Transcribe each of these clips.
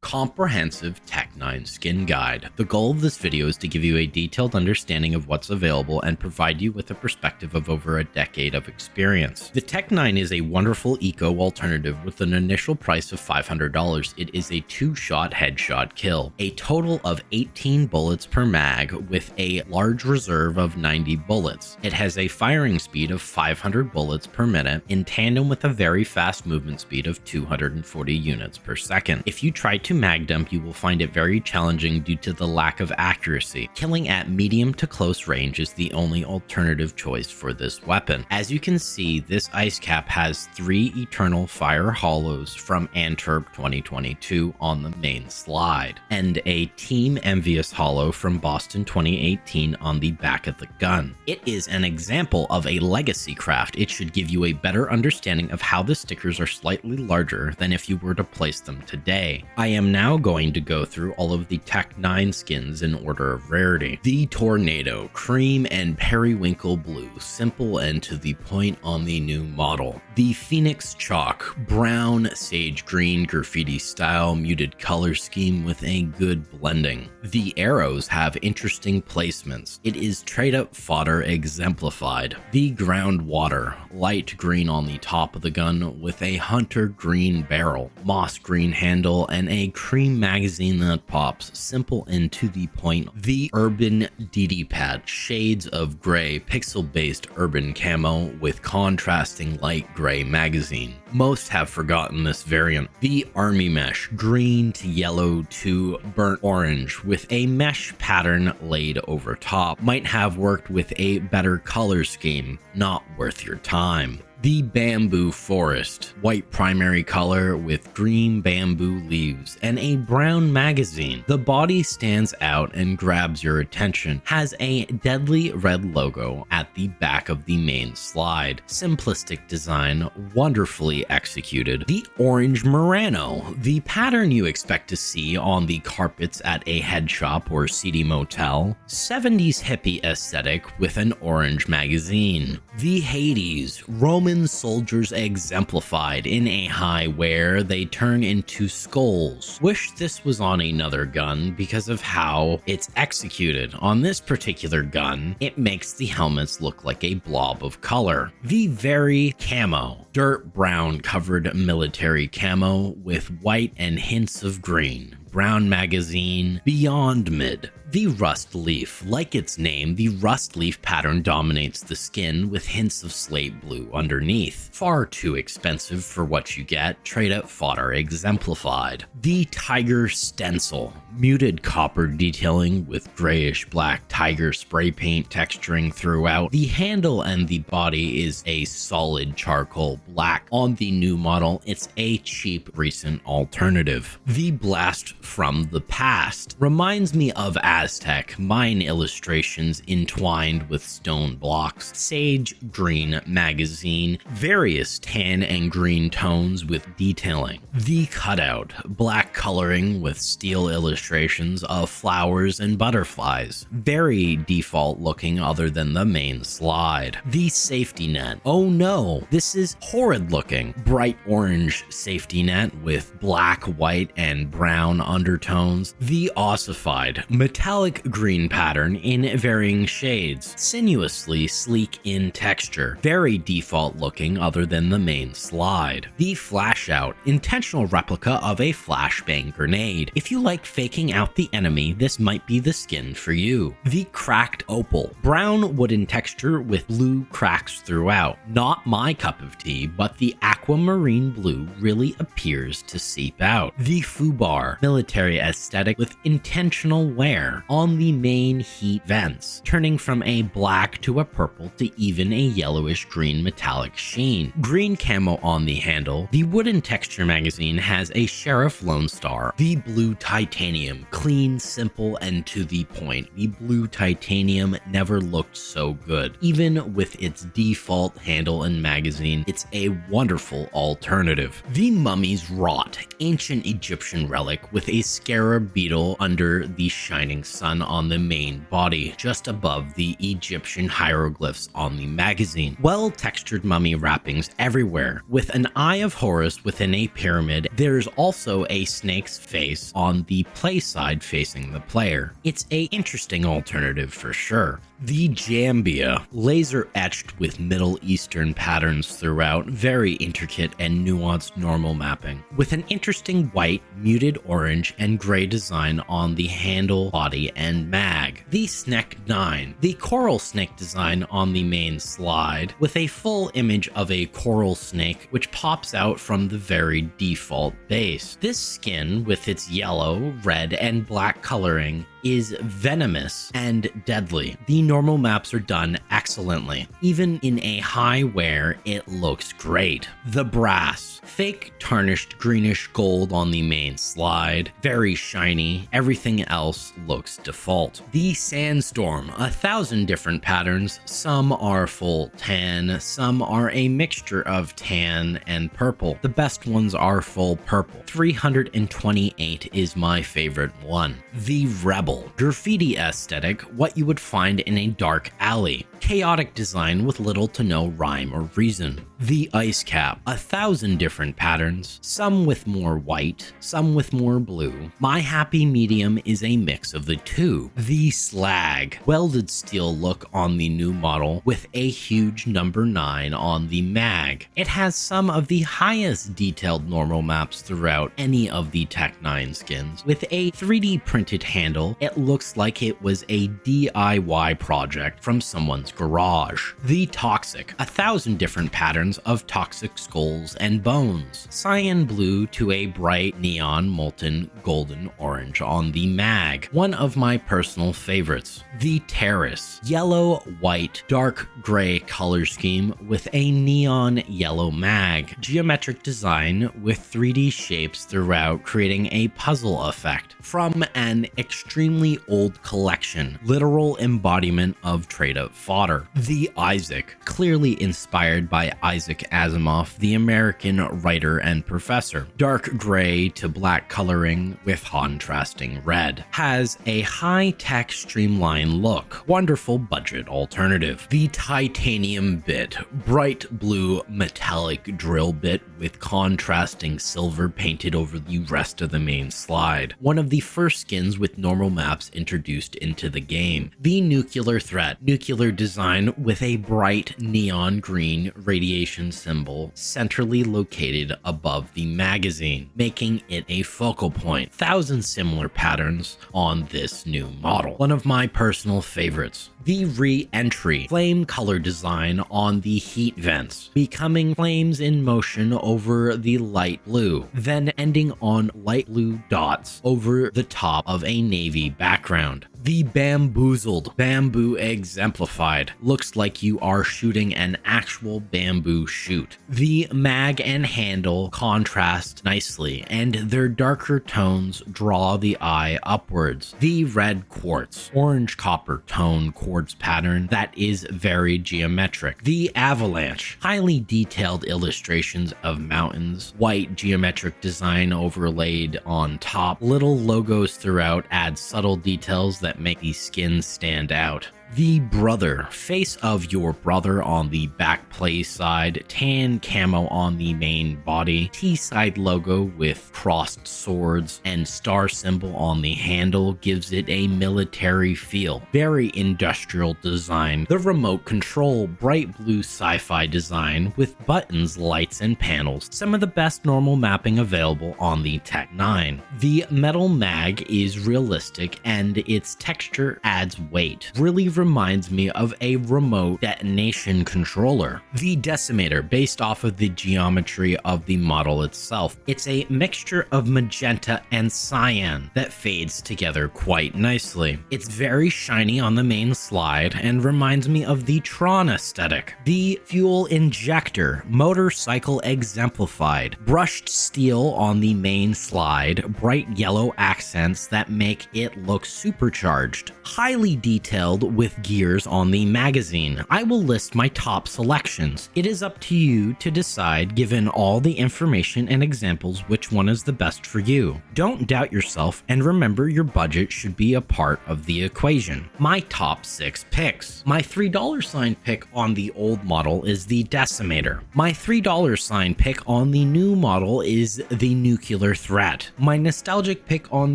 comprehensive Tec-9 skin guide. The goal of this video is to give you a detailed understanding of what's available and provide you with a perspective of over a decade of experience. The Tec-9 is a wonderful eco alternative with an initial price of $500. It is a 2-shot headshot kill, a total of 18 bullets per mag with a large reserve of 90 bullets. It has a firing speed of 500 bullets per minute in tandem with a very fast movement speed of 240 units per second. If you try to mag dump, you will find it very challenging due to the lack of accuracy. Killing at medium to close range is the only alternative choice for this weapon. As you can see, this ice cap has 3 Eternal Fire Hollows from Antwerp 2022 on the main slide, and a Team Envious Hollow from Boston 2018 on the back of the gun. It is an example of a legacy craft. It should give you a better understanding of how the stickers are slightly larger than if you were to place them today. I am now going to go through all of the Tec-9 skins in order of rarity. The Tornado, cream and periwinkle blue, simple and to the point on the new model. The Phoenix Chalk, brown, sage green, graffiti style, muted color scheme with a good blending. The arrows have interesting placements. It is trade up fodder exemplified. The Groundwater, light green on the top of the gun with a hunter green barrel, moss green handle, and a cream magazine that pops, simple and to the point. The Urban DD Pad, shades of gray, pixel-based urban camo with contrasting light gray magazine. Most have forgotten this variant. The Army Mesh, green to yellow to burnt orange with a mesh pattern laid over top. Might have worked with a better color scheme, not worth your time. The Bamboo Forest, white primary color with green bamboo leaves and a brown magazine. The body stands out and grabs your attention. Has a deadly red logo at the back of the main slide. Simplistic design, wonderfully executed. The Orange Murano, the pattern you expect to see on the carpets at a head shop or seedy motel. 70s hippie aesthetic with an orange magazine. The Hades, Roman soldiers exemplified in a high wear, they turn into skulls. Wish this was on another gun because of how it's executed. On this particular gun, it makes the helmets look like a blob of color. The Very Camo, dirt brown covered military camo with white and hints of green. Brown magazine, beyond mid. The Rust Leaf, like its name, the rust leaf pattern dominates the skin with hints of slate blue underneath. Far too expensive for what you get, trade up fodder exemplified. The Tiger Stencil, muted copper detailing with grayish black tiger spray paint texturing throughout. The handle and the body is a solid charcoal black. On the new model, it's a cheap recent alternative. The Blast from the Past reminds me of Aztec, mine illustrations entwined with stone blocks. Sage green magazine, various tan and green tones with detailing. The Cutout, black coloring with steel illustrations of flowers and butterflies. Very default looking other than the main slide. The Safety Net, oh no, this is horrid looking. Bright orange safety net with black, white, and brown undertones. The Ossified, metallic green pattern in varying shades, sinuously sleek in texture, very default looking other than the main slide. The Flash Out, intentional replica of a flashbang grenade. If you like faking out the enemy, this might be the skin for you. The Cracked Opal, brown wooden texture with blue cracks throughout. Not my cup of tea, but the aquamarine blue really appears to seep out. The Fubar, military aesthetic with intentional wear on the main heat vents, turning from a black to a purple to even a yellowish green metallic sheen. Green camo on the handle. The wooden texture magazine has a Sheriff Lone Star. The Blue Titanium, clean, simple, and to the point. The Blue Titanium never looked so good. Even with its default handle and magazine, it's a wonderful alternative. The Mummy's Rot, ancient Egyptian relic with a scarab beetle under the shining sun on the main body, just above the Egyptian hieroglyphs on the magazine. Well-textured mummy wrappings everywhere. With an Eye of Horus within a pyramid, there's also a snake's face on the play side facing the player. It's a interesting alternative for sure. The Jambia, laser etched with Middle Eastern patterns throughout, very intricate and nuanced normal mapping, with an interesting white, muted orange, and gray design on the handle, body, and mag. The Tec-9, the coral snake design on the main slide, with a full image of a coral snake which pops out from the very default base. This skin, with its yellow, red, and black coloring, is venomous and deadly. The normal maps are done excellently. Even in a high wear, it looks great. The Brass, fake tarnished greenish gold on the main slide, very shiny. Everything else looks default. The Sandstorm, 1,000 different patterns. Some are full tan, some are a mixture of tan and purple. The best ones are full purple. 328 is my favorite one. The Rebel, graffiti aesthetic, what you would find in a dark alley. Chaotic design with little to no rhyme or reason. The Ice Cap, 1,000 different patterns, some with more white, some with more blue. My happy medium is a mix of the two. The Slag, welded steel look on the new model with a huge number 9 on the mag. It has some of the highest detailed normal maps throughout any of the Tec-9 skins. With a 3D printed handle, it looks like it was a DIY project from someone's garage. The Toxic, 1,000 different patterns of toxic skulls and bones. Cyan blue to a bright neon molten golden orange on the mag. One of my personal favorites. The Terrace, yellow, white, dark gray color scheme with a neon yellow mag. Geometric design with 3D shapes throughout, creating a puzzle effect. From an extremely old collection, literal embodiment of trade-up fodder. The Isaac, clearly inspired by Isaac Asimov, the American writer and professor. Dark gray to black coloring with contrasting red. Has a high-tech streamlined look. Wonderful budget alternative. The Titanium Bit, bright blue metallic drill bit with contrasting silver painted over the rest of the main slide. One of the first skins with normal maps introduced into the game. The Nuclear Threat, nuclear design with a bright neon green radiation symbol centrally located above the magazine, making it a focal point. 1,000 similar patterns on this new model. One of my personal favorites. The Re-Entry, flame color design on the heat vents, becoming flames in motion over the light blue, then ending on light blue dots over the top of a navy background. The Bamboozled, bamboo exemplified, looks like you are shooting an actual bamboo shoot. The mag and handle contrast nicely, and their darker tones draw the eye upwards. The Red Quartz, orange copper tone quartz pattern that is very geometric. The Avalanche, highly detailed illustrations of mountains, white geometric design overlaid on top, little logos throughout add subtle details that make these skins stand out. The Brother, face of your brother on the back play side, tan camo on the main body, T-side logo with crossed swords and star symbol on the handle gives it a military feel. Very industrial design. The remote control, bright blue sci-fi design with buttons, lights, and panels. Some of the best normal mapping available on the Tec-9. The metal mag is realistic and its texture adds weight. Really reminds me of a remote detonation controller. The Decimator, based off of the geometry of the model itself. It's a mixture of magenta and cyan that fades together quite nicely. It's very shiny on the main slide and reminds me of the Tron aesthetic. The Fuel Injector, motorcycle exemplified. Brushed steel on the main slide, bright yellow accents that make it look supercharged. Highly detailed with with gears on the magazine. I will list my top selections. It is up to you to decide, given all the information and examples, which one is the best for you. Don't doubt yourself, and remember your budget should be a part of the equation. My top 6 picks. My $3 sign pick on the old model is the Decimator. My $3 sign pick on the new model is the Nuclear Threat. My nostalgic pick on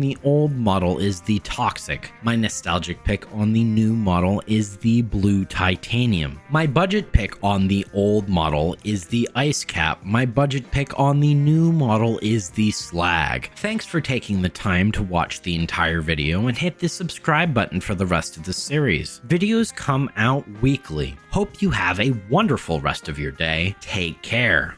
the old model is the Toxic. My nostalgic pick on the new model is the Blue Titanium. My budget pick on the old model is the Ice Cap. My budget pick on the new model is the Slag. Thanks for taking the time to watch the entire video, and hit the subscribe button for the rest of the series. Videos come out weekly. Hope you have a wonderful rest of your day. Take care.